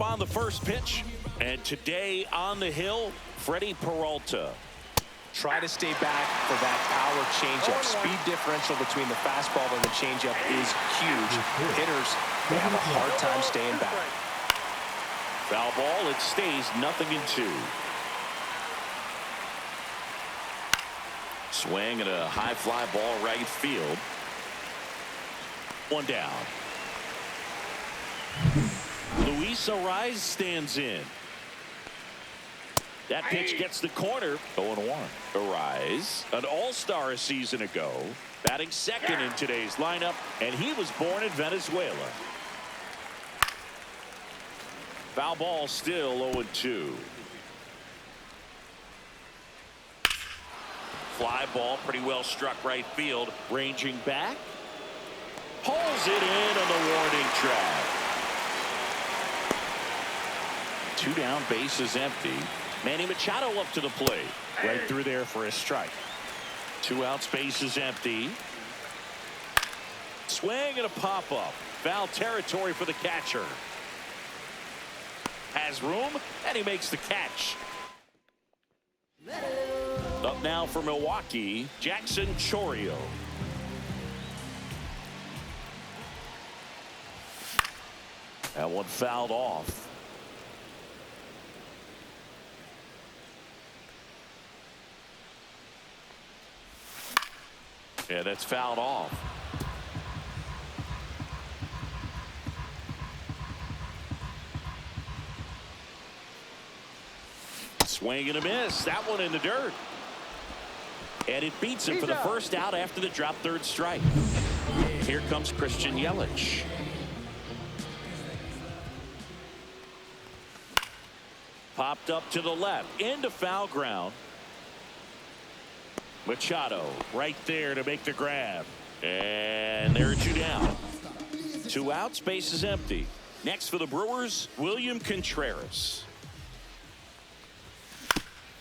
On the first pitch, and today on the hill, Freddie Peralta. Try to stay back for that power changeup. Speed differential between the fastball and the changeup is huge. Hitters, they have a hard time staying back. Foul ball, it stays 0-2. Swing and a high fly ball right field. One down. Luis Ariz stands in. That pitch gets the corner. 0-1. Ariz, an all-star a season ago, batting second in today's lineup, and he was born in Venezuela. Foul ball, still 0-2. Fly ball, pretty well struck right field. Ranging back. Pulls it in on the warning track. 2 down, bases empty. Manny Machado up to the plate. Right through there for a strike. 2 outs, bases empty. Swing and a pop-up. Foul territory for the catcher. Has room, and he makes the catch. Up now for Milwaukee, Jackson Chourio. That one fouled off. Yeah, that's fouled off. Swing and a miss. That one in the dirt. And it beats him for the first out after the drop third strike. Here comes Christian Yelich. Popped up to the left into foul ground. Machado right there to make the grab. And there are 2 down. 2 outs, bases empty. Next for the Brewers, William Contreras.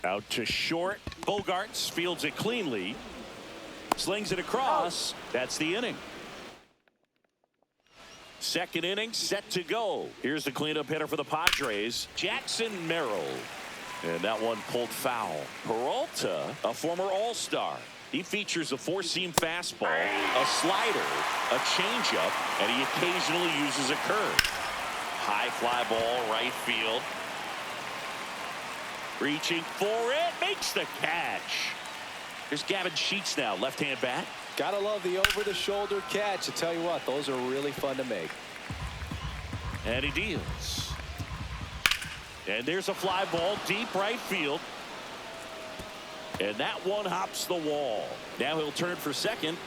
Out to short. Bogarts fields it cleanly. Slings it across. That's the inning. Second inning set to go. Here's the cleanup hitter for the Padres, Jackson Merrill. And that one pulled foul. Peralta, a former all-star. He features a 4-seam fastball, a slider, a changeup, and he occasionally uses a curve. High fly ball, right field. Reaching for it, makes the catch. Here's Gavin Sheets now, left-hand bat. Gotta love the over-the-shoulder catch. I tell you what, those are really fun to make. And he deals. And there's a fly ball deep right field. And that one hops the wall. Now he'll turn for second.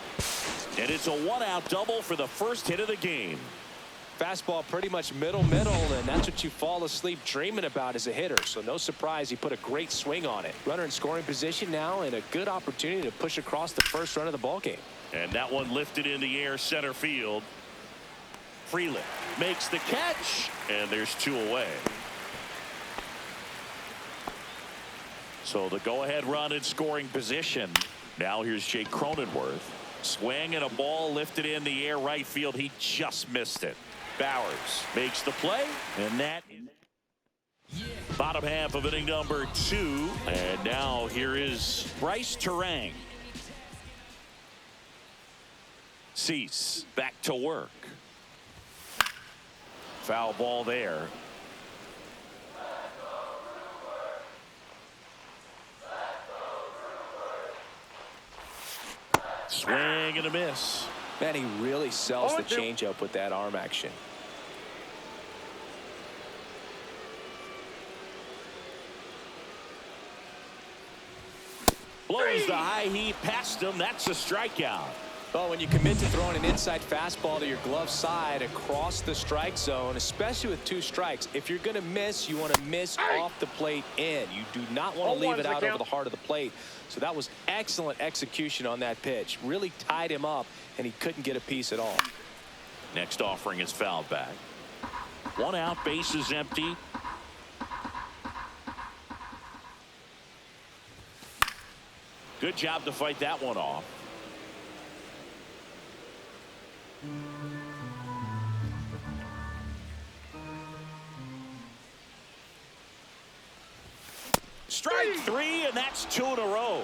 And it's a 1-out double for the first hit of the game. Fastball pretty much middle, and that's what you fall asleep dreaming about as a hitter. So no surprise he put a great swing on it. Runner in scoring position now, and a good opportunity to push across the first run of the ball game. And that one lifted in the air center field. Freeland makes the catch, and there's 2 away. So the go-ahead run in scoring position. Now here's Jake Cronenworth. Swing and a ball lifted in the air right field. He just missed it. Bowers makes the play, and that is bottom half of inning number 2. And now here is Bryce Terang. Cease back to work. Foul ball there. Swing and a miss. Man, he really sells the changeup with that arm action. Blows the high heat past him. That's a strikeout. Well, when you commit to throwing an inside fastball to your glove side across the strike zone, especially with 2 strikes, if you're going to miss, you want to miss off the plate in. You do not want to leave it out over the heart of the plate. So that was excellent execution on that pitch. Really tied him up, and he couldn't get a piece at all. Next offering is fouled back. 1 out, bases empty. Good job to fight that one off. Strike three, and that's 2 in a row.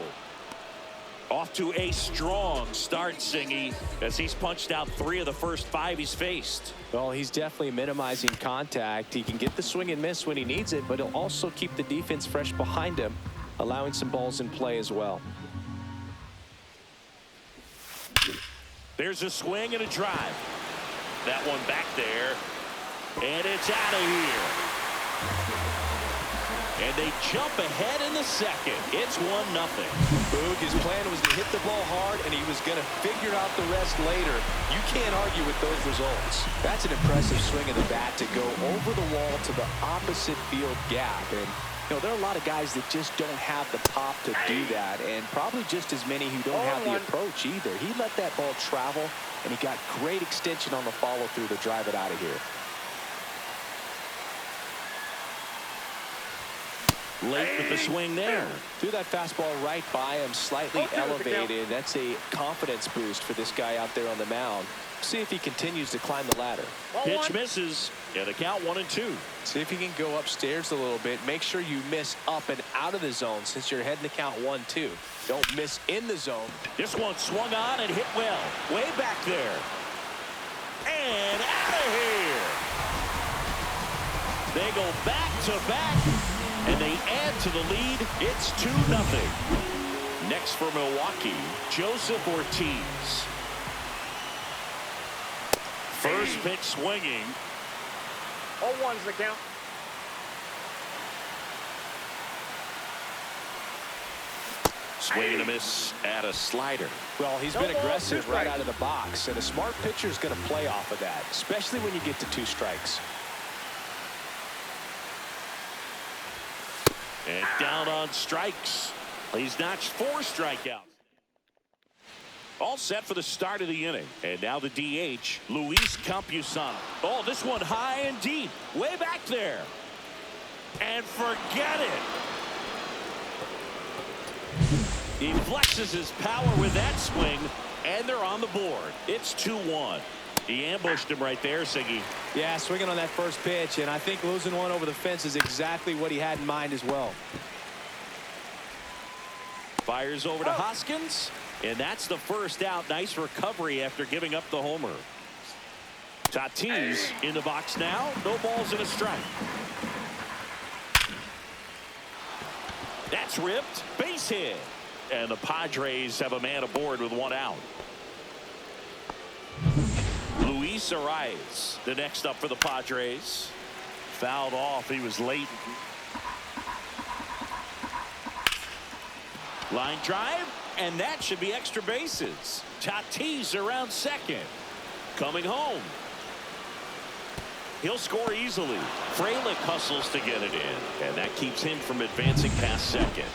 Off to a strong start, Singy, as he's punched out 3 of the first 5 he's faced. Well, he's definitely minimizing contact. He can get the swing and miss when he needs it, but he'll also keep the defense fresh behind him, allowing some balls in play as well. There's a swing and a drive. That one back there, and it's out of here. And they jump ahead in the second. It's 1-0. Boog, his plan was to hit the ball hard, and he was going to figure out the rest later. You can't argue with those results. That's an impressive swing of the bat to go over the wall to the opposite field gap. And, you know, there are a lot of guys that just don't have the pop to do that, and probably just as many who don't have the approach either. He let that ball travel, and he got great extension on the follow-through to drive it out of here. Late with the swing there. Threw that fastball right by him, slightly elevated. That's a confidence boost for this guy out there on the mound. See if he continues to climb the ladder. Pitch misses. Yeah, the count 1-2. See if he can go upstairs a little bit. Make sure you miss up and out of the zone since you're heading to count 1-2. Don't miss in the zone. This one swung on and hit well. Way back there. And out of here. They go back to back. And they add to the lead. It's 2-0. Next for Milwaukee, Joseph Ortiz. First pitch swinging. 0-1's the count. Swing and a miss at a slider. Well, he's been aggressive right out of the box, and a smart pitcher is going to play off of that, especially when you get to 2 strikes. And down on strikes. He's notched 4 strikeouts. All set for the start of the inning. And now the DH, Luis Campusano. Oh, this one high and deep. Way back there. And forget it. He flexes his power with that swing, and they're on the board. It's 2-1. He ambushed him right there, Siggy. Yeah, swinging on that first pitch, and I think losing one over the fence is exactly what he had in mind as well. Fires over to Hoskins, and that's the first out. Nice recovery after giving up the homer. Tatis in the box now. No balls and a strike. That's ripped. Base hit. And the Padres have a man aboard with 1 out. Luis Arias, the next up for the Padres. Fouled off. He was late. Line drive, and that should be extra bases. Tatis around second. Coming home. He'll score easily. Frelick hustles to get it in, and that keeps him from advancing past second.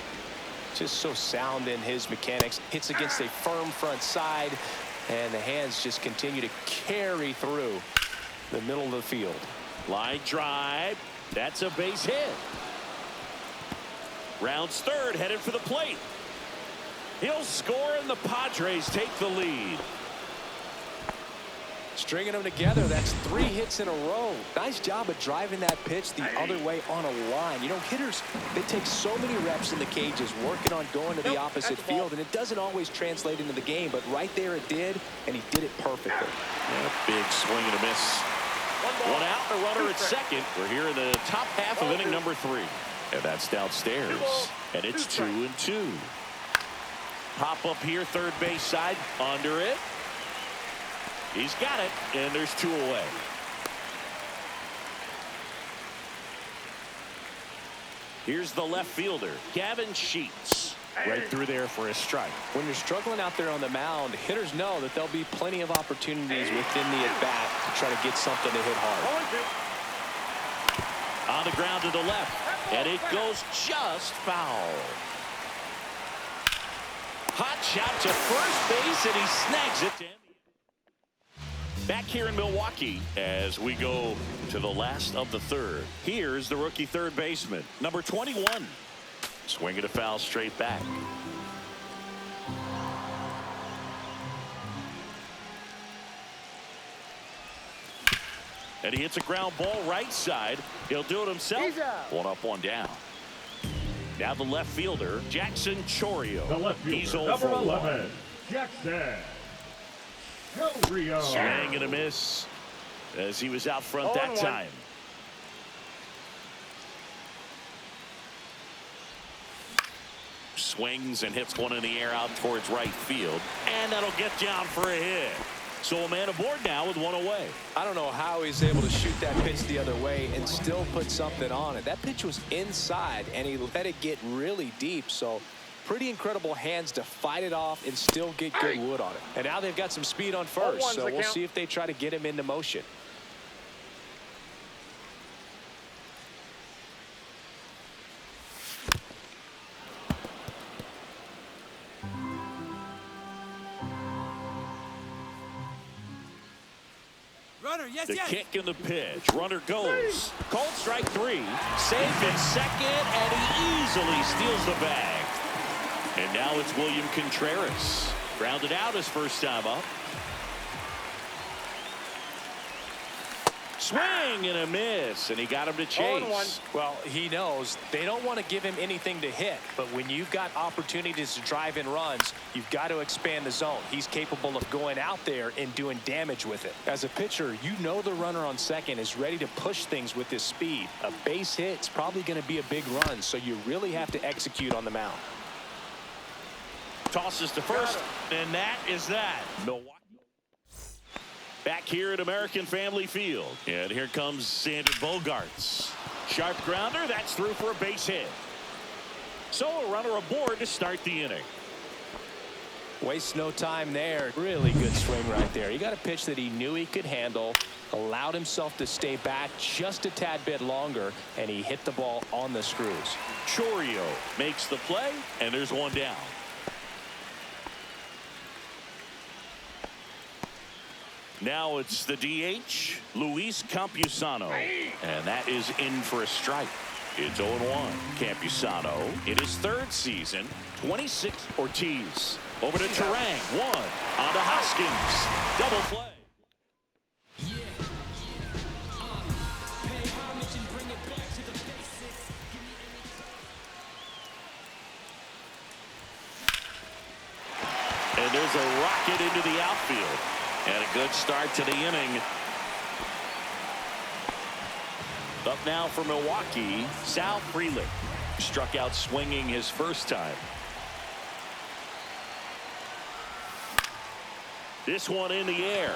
Just so sound in his mechanics. Hits against a firm front side. And the hands just continue to carry through the middle of the field. Line drive. That's a base hit. Rounds third, headed for the plate. He'll score, and the Padres take the lead. Stringing them together, that's 3 hits in a row. Nice job of driving that pitch the other way on a line. You know, hitters, they take so many reps in the cages working on going to the opposite field, and it doesn't always translate into the game, but right there it did, and he did it perfectly. Yeah, big swing and a miss. 1 out, the runner at second. We're here in the top half of inning number 3. And that's downstairs. And it's 2-2. Pop up here, third base side, under it. He's got it, and there's 2 away. Here's the left fielder, Gavin Sheets. Right through there for a strike. When you're struggling out there on the mound, hitters know that there'll be plenty of opportunities within the at-bat to try to get something to hit hard. On the ground to the left, and it goes just foul. Hot shot to first base, and he snags it. Back here in Milwaukee as we go to the last of the third. Here's the rookie third baseman, number 21. Swinging a foul straight back. And he hits a ground ball right side. He'll do it himself. 1 up, 1 down. Now the left fielder, Jackson Chourio. The left He's fielder, 0 for number 1. 11, Jackson Chourio. Swing and a miss as he was out front that 0-1. time. Swings and hits one in the air out towards right field. And that'll get down for a hit. So a man aboard now with one away. I don't know how he's able to shoot that pitch the other way and still put something on it. That pitch was inside, and he let it get really deep. So pretty incredible hands to fight it off and still get good wood on it. And now they've got some speed on first, 0-1's so the we'll count. see if they try to get him into motion. The kick and the pitch. Runner goes. Called strike 3. Safe in second, and he easily steals the bag. And now it's William Contreras. Grounded out his first time up. Swing and a miss, and he got him to chase. 0-1. Well, he knows they don't want to give him anything to hit, but when you've got opportunities to drive in runs, you've got to expand the zone. He's capable of going out there and doing damage with it. As a pitcher, you know the runner on second is ready to push things with his speed. A base hit's probably going to be a big run, so you really have to execute on the mound. Tosses to first, and that is that. Milwaukee. Back here at American Family Field. And here comes Xander Bogaerts. Sharp grounder. That's through for a base hit. So a runner aboard to start the inning. Wastes no time there. Really good swing right there. He got a pitch that he knew he could handle, allowed himself to stay back just a tad bit longer, and he hit the ball on the screws. Chourio makes the play, and there's one down. Now it's the DH, Luis Campusano, and that is in for a strike. It's 0-1. Campusano in his third season, 26. Ortiz over to Terang, 1 on to Hoskins, double play. And there's a rocket into the outfield. And a good start to the inning. Up now for Milwaukee, Sal Frelick. Struck out swinging his first time. This one in the air.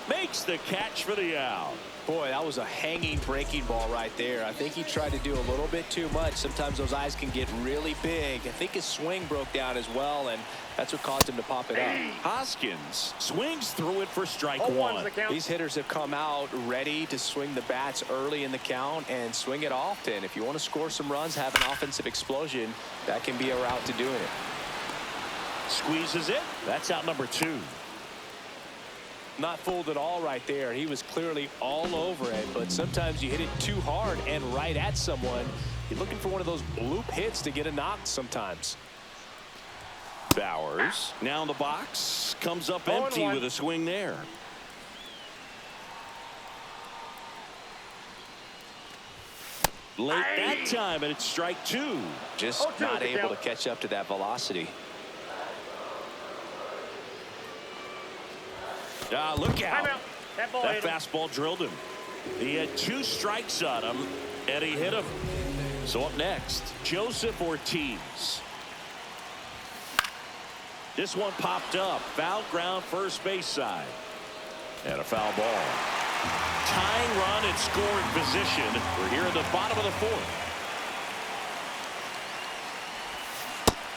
Makes the catch for the out. Boy, that was a hanging breaking ball right there. I think he tried to do a little bit too much. Sometimes those eyes can get really big. I think his swing broke down as well, and that's what caused him to pop it up. Hoskins swings through it for strike 0-1's 1. the count. These hitters have come out ready to swing the bats early in the count and swing it often. If you want to score some runs, have an offensive explosion, that can be a route to doing it. Squeezes it. That's out number 2. Not fooled at all right there. He was clearly all over it, but sometimes you hit it too hard and right at someone. You're looking for one of those bloop hits to get a knock sometimes. Bowers now in the box, comes up empty 0-1. with a swing there. Late that time, and it's strike 2. Just 0-2 not the able to count. catch up to that velocity. Look out. Timeout. That ball That hit him. fastball drilled him. He had 2 strikes on him, and he hit him. So up next, Joseph Ortiz. This one popped up. Foul ground first base side. And a foul ball. Tying run in scoring position. We're here in the bottom of the 4th.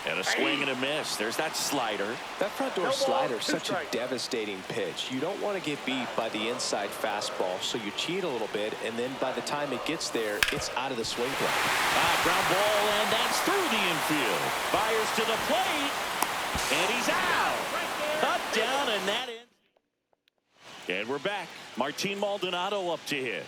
And a swing and a miss. There's that slider. That front door No ball, slider is 2 such a strikes. devastating pitch. You don't want to get beat by the inside fastball, so you cheat a little bit, and then by the time it gets there, it's out of the swing play. Ground ball, and that's through the infield. Fires to the plate, and he's out. Cut down, and that in. And we're back. Martin Maldonado up to hit.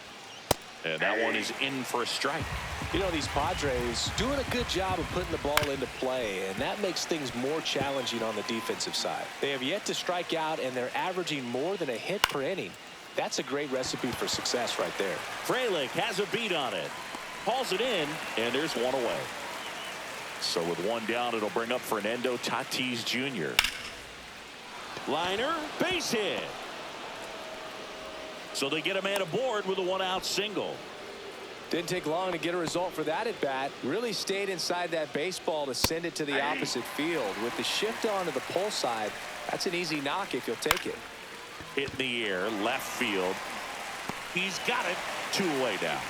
And that one is in for a strike. You know, these Padres doing a good job of putting the ball into play, and that makes things more challenging on the defensive side. They have yet to strike out, and they're averaging more than a hit per inning. That's a great recipe for success right there. Frelick has a beat on it. Calls it in, and there's one away. So with one down, it'll bring up Fernando Tatis Jr. Liner, base hit. So they get a man aboard with a one-out single. Didn't take long to get a result for that at bat. Really stayed inside that baseball to send it to the opposite field. With the shift onto the pull side, that's an easy knock if you'll take it. Hit in the air, left field. He's got it. 2 away now.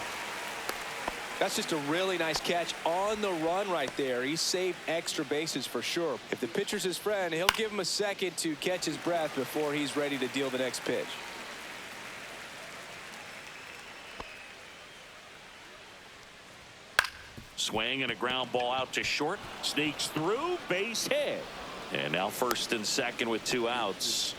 That's just a really nice catch on the run right there. He saved extra bases for sure. If the pitcher's his friend, he'll give him a second to catch his breath before he's ready to deal the next pitch. Swing and a ground ball out to short. Sneaks through, base hit. And now first and second with 2 outs.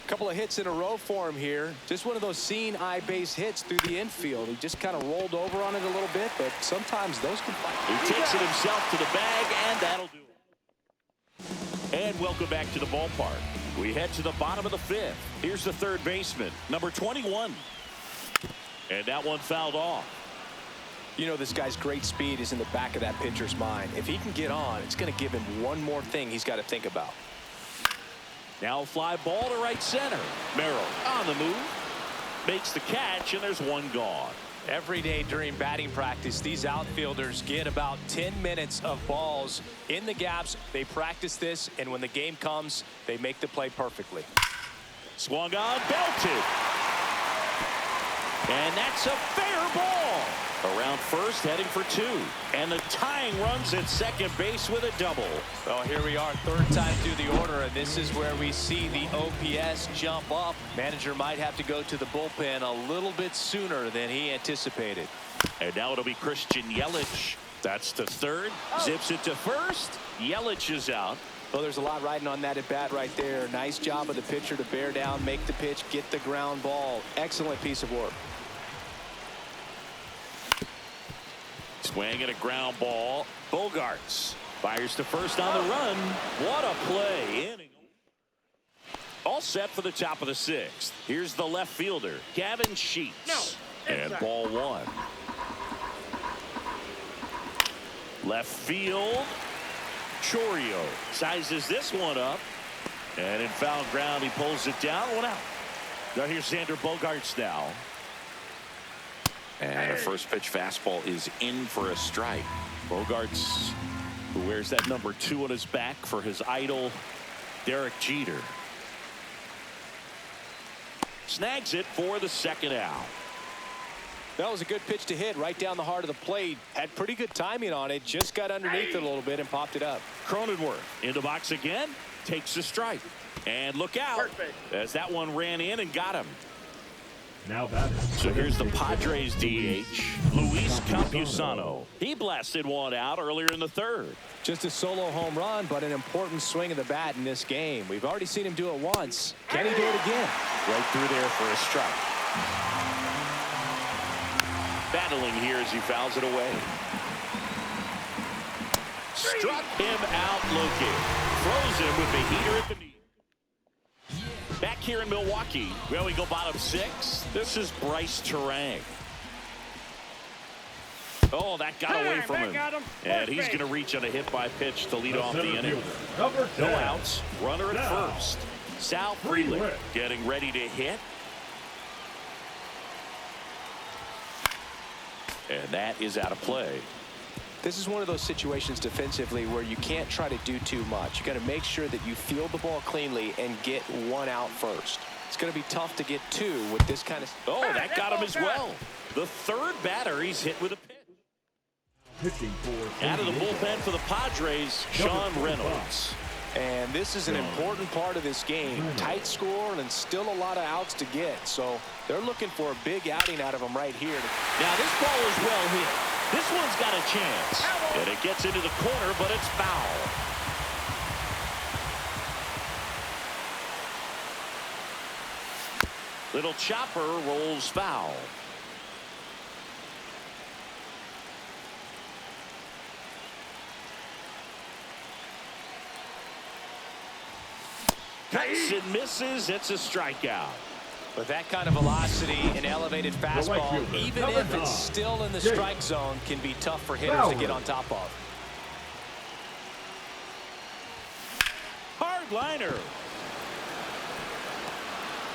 Couple of hits in a row for him here. Just one of those seeing eye base hits through the infield. He just kind of rolled over on it a little bit, but sometimes those can fight. He takes it himself to the bag, and that'll do it. And welcome back to the ballpark. We head to the bottom of the 5th. Here's the third baseman, number 21. And that one fouled off. You know, this guy's great speed is in the back of that pitcher's mind. If he can get on, it's going to give him one more thing he's got to think about. Now a fly ball to right center. Merrill on the move. Makes the catch, and there's one gone. Every day during batting practice, these outfielders get about 10 minutes of balls in the gaps. They practice this, and when the game comes, they make the play perfectly. Swung on, belted. And that's a fair ball. Around first, heading for 2. And the tying runs at second base with a double. Well, here we are, third time through the order, and this is where we see the OPS jump up. Manager might have to go to the bullpen a little bit sooner than he anticipated. And now it'll be Christian Yelich. That's to third. Zips it to first. Yelich is out. Well, there's a lot riding on that at bat right there. Nice job of the pitcher to bear down, make the pitch, get the ground ball. Excellent piece of work. Swing and a ground ball. Bogarts fires to first on the run. What a play. Inning. All set for the top of the 6th. Here's the left fielder, Gavin Sheets. And ball 1. Left field. Chorio sizes this one up. And in foul ground, he pulls it down. 1 out. Now here's Xander Bogaerts now. And a first pitch fastball is in for a strike. Bogarts, who wears that number 2 on his back for his idol, Derek Jeter. Snags it for the second out. That was a good pitch to hit right down the heart of the plate. Had pretty good timing on it. Just got underneath it a little bit and popped it up. Cronenworth in the box again. Takes the strike. And look out as that one ran in and got him. Now batting. So here's the Padres DH, Luis Campusano. He blasted one out earlier in the 3rd. Just a solo home run, but an important swing of the bat in this game. We've already seen him do it once. Can he do it again? Right through there for a strike. Battling here as he fouls it away. Struck him out looking. Throws him with the heater at the knee. Back here in Milwaukee, well, we go bottom 6. This is Bryce Terang. Oh, that got away from him. And he's going to reach on a hit by pitch to lead off the inning. No outs. Runner at first. Sal Freeland getting ready to hit. And that is out of play. This is one of those situations defensively where you can't try to do too much. You got to make sure that you field the ball cleanly and get 1 out first. It's going to be tough to get 2 with this kind of. Oh, that got him as well. The 3rd batter he's hit with a pitch. Out of the bullpen for the Padres, Sean Reynolds. And this is an important part of this game. Tight score and still a lot of outs to get. So they're looking for a big outing out of him right here. Now this ball is well hit. This one's got a chance. And it gets into the corner, but it's foul. Little chopper rolls foul. Cuts and misses. It's a strikeout. With that kind of velocity and elevated fastball, fielder, even number if it's 9, still in the Jake strike zone, can be tough for hitters to get on top of. Hard liner.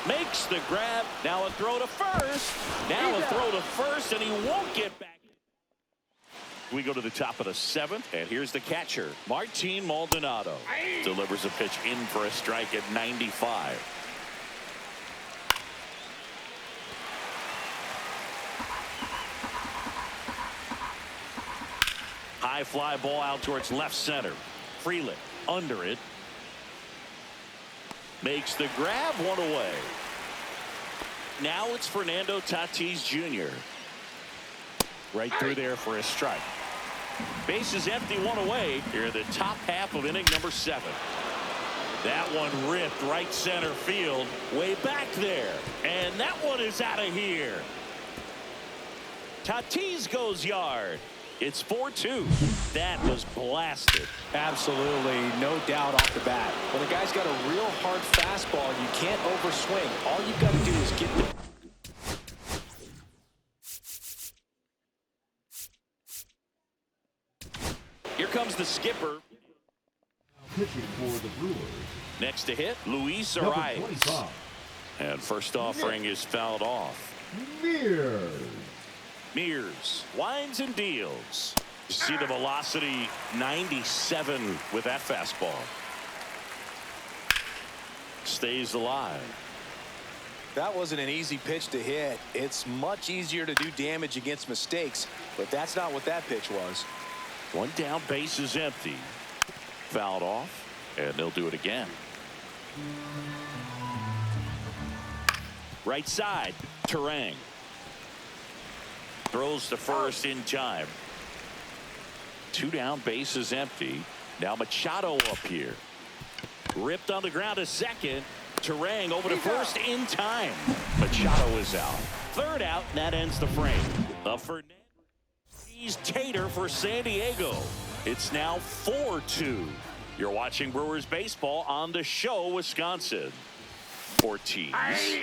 Makes the grab. Now a throw to first. Now a throw to first, and he won't get back. We go to the top of the 7th, and here's the catcher, Martin Maldonado. Delivers a pitch in for a strike at 95. High fly ball out towards left center. Freeland under it. Makes the grab, one away. Now it's Fernando Tatis Jr. Right through there for a strike. Base is empty, one away here in the top half of inning number 7. That one ripped right center field, way back there. And that one is out of here. Tatis goes yard. It's 4-2. That was blasted. Absolutely, no doubt off the bat. When a guy's got a real hard fastball, you can't overswing. All you've got to do is get the... Here comes the skipper. Pitching for the Brewers. Next to hit, Luis Number Arias. 25. And first offering is fouled off. Mears winds and deals. You see the velocity 97 with that fastball. Stays alive. That wasn't an easy pitch to hit. It's much easier to do damage against mistakes, but that's not what that pitch was. One down, base is empty. Fouled off, and they'll do it again. Right side, Terang. Throws to first in time. 2 down, base is empty. Now Machado up here. Ripped on the ground to second. Terang over to first in time. Machado is out. 3rd out, and that ends the frame. The Fernandez Tater for San Diego. It's now 4-2. You're watching Brewers baseball on the show, Wisconsin. Ortiz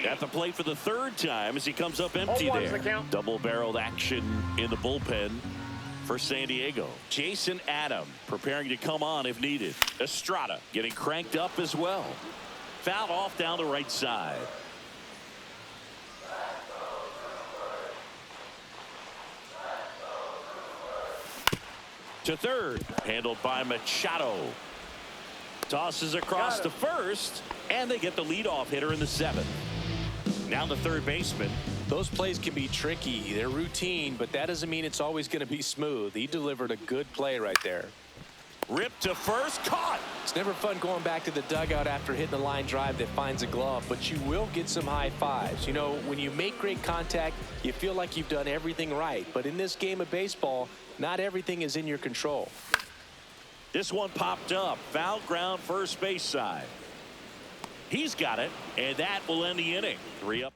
at the plate for the 3rd time as he comes up empty there. Double-barreled action in the bullpen for San Diego. Jason Adam preparing to come on if needed. Estrada getting cranked up as well. Fouled off down the right side. To 3rd, handled by Machado. Tosses across to first, and they get the leadoff hitter in the 7th. Now the 3rd baseman. Those plays can be tricky. They're routine, but that doesn't mean it's always going to be smooth. He delivered a good play right there. Ripped to first, caught. It's never fun going back to the dugout after hitting a line drive that finds a glove, but you will get some high fives. You know, when you make great contact, you feel like you've done everything right. But in this game of baseball, not everything is in your control. This one popped up. Foul ground, first base side. He's got it, and that will end the inning. 3 up.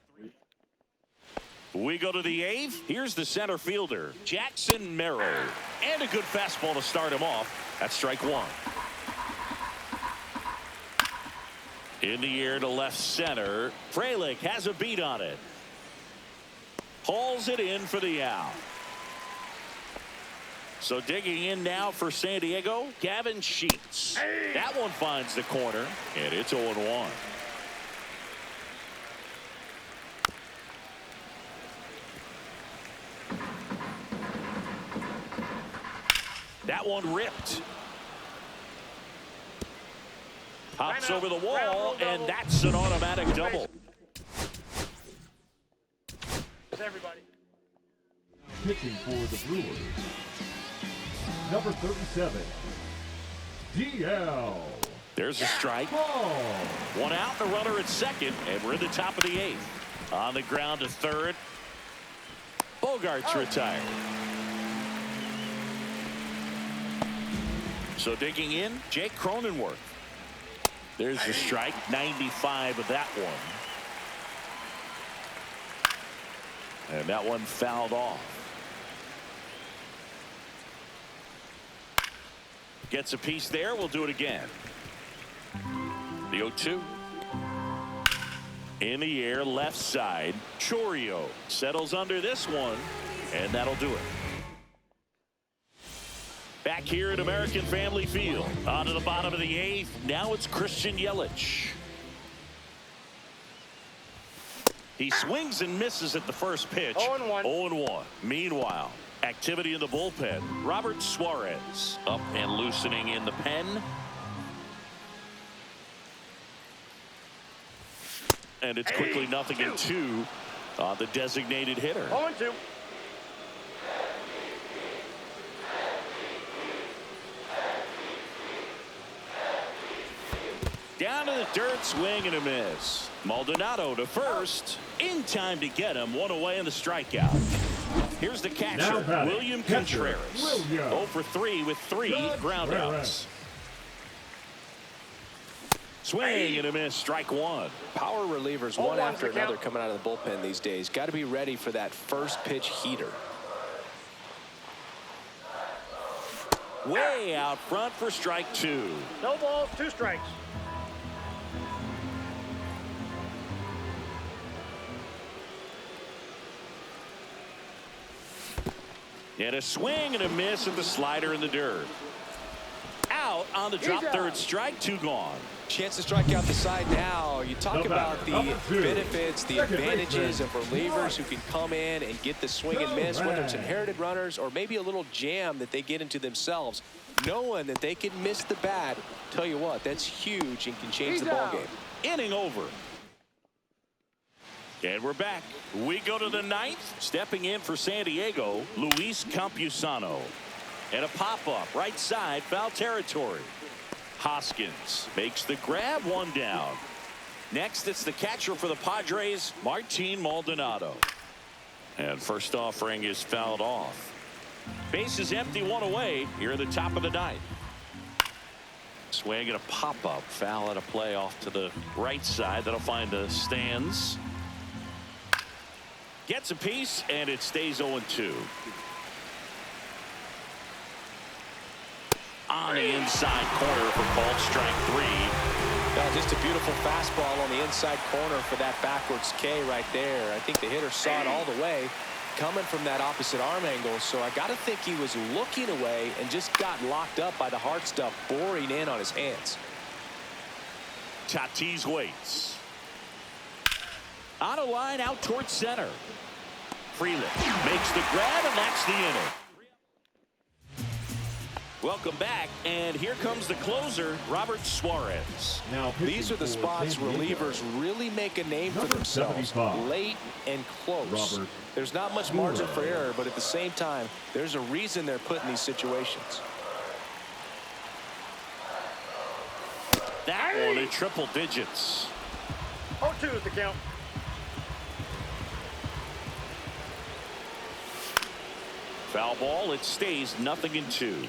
We go to the 8th. Here's the center fielder, Jackson Merrill. And a good fastball to start him off. That's strike 1. In the air to left center. Frelick has a beat on it. Hauls it in for the out. So digging in now for San Diego, Gavin Sheets. That one finds the corner, and it's 0-1. That one ripped. Pops over the wall, and that's an automatic double. Everybody. Pitching for the Brewers. Number 37, DL. There's a strike. One out, the runner at second, and we're in the top of the 8th. On the ground to 3rd. Bogart's retired. So digging in, Jake Cronenworth. There's the strike, 95 of that one. And that one fouled off. Gets a piece there. We'll do it again. The 0-2. In the air, left side. Chorio settles under this one, and that'll do it. Back here at American Family Field. On to the bottom of the eighth. Now it's Christian Yelich. He swings and misses at the first pitch. 0-1. 0-1. Meanwhile, activity in the bullpen. Robert Suarez up and loosening in the pen. And it's quickly 0-2 on the designated hitter. 0-2. Down to the dirt, swing and a miss. Maldonado to first. In time to get him. One away in the strikeout. Here's the catcher, William Contreras. 0 for 3 with 3 groundouts. Swing and a miss, strike one. Power relievers one after another coming out of the bullpen these days. Got to be ready for that first pitch heater. Way out front for strike two. No balls, 2 strikes. And a swing and a miss at the slider in the dirt. Out on the drop, third strike, 2 gone. Chance to strike out the side now. You talk about the benefits, the advantages of relievers who can come in and get the swing and miss, whether it's inherited runners or maybe a little jam that they get into themselves. Knowing that they can miss the bat, tell you what, that's huge and can change the ballgame. Inning over. And we're back. We go to the 9th. Stepping in for San Diego, Luis Campusano. And a pop-up, right side, foul territory. Hoskins makes the grab, 1 down. Next, it's the catcher for the Padres, Martin Maldonado. And first offering is fouled off. Base is empty, 1 away here at the top of the 9th. Swing and a pop-up, foul at a play off to the right side. That'll find the stands. Gets a piece, and it stays 0-2. On the inside corner for called strike 3. Well, just a beautiful fastball on the inside corner for that backwards K right there. I think the hitter saw it all the way coming from that opposite arm angle, so I got to think he was looking away and just got locked up by the hard stuff boring in on his hands. Tatis waits. On a line out towards center. Freeland makes the grab, and that's the inning. Welcome back, and here comes the closer, Robert Suarez. Now these are the spots relievers really make a name for themselves, late and close. There's not much margin for error, but at the same time, there's a reason they're put in these situations. That one in triple digits. 0-2 is the count. Foul ball, it stays 0-2.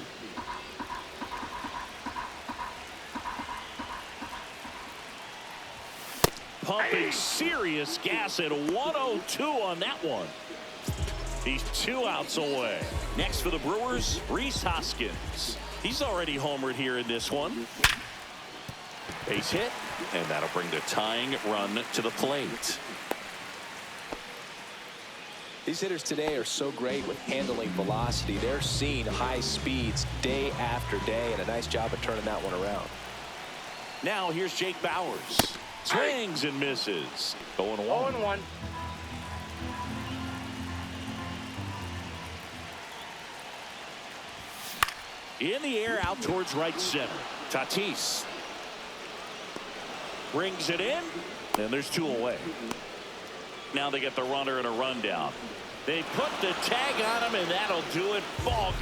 Pumping serious gas at 102 on that one. He's 2 outs away. Next for the Brewers, Rhys Hoskins. He's already homered here in this one. Base hit, and that'll bring the tying run to the plate. These hitters today are so great with handling velocity. They're seeing high speeds day after day, and a nice job of turning that one around. Now here's Jake Bauers. Swings and misses. 0-1. 0-1. In the air out towards right center. Tatis brings it in, and there's 2 away. Now they get the runner and a rundown. They put the tag on him, and that'll do it. Ball game.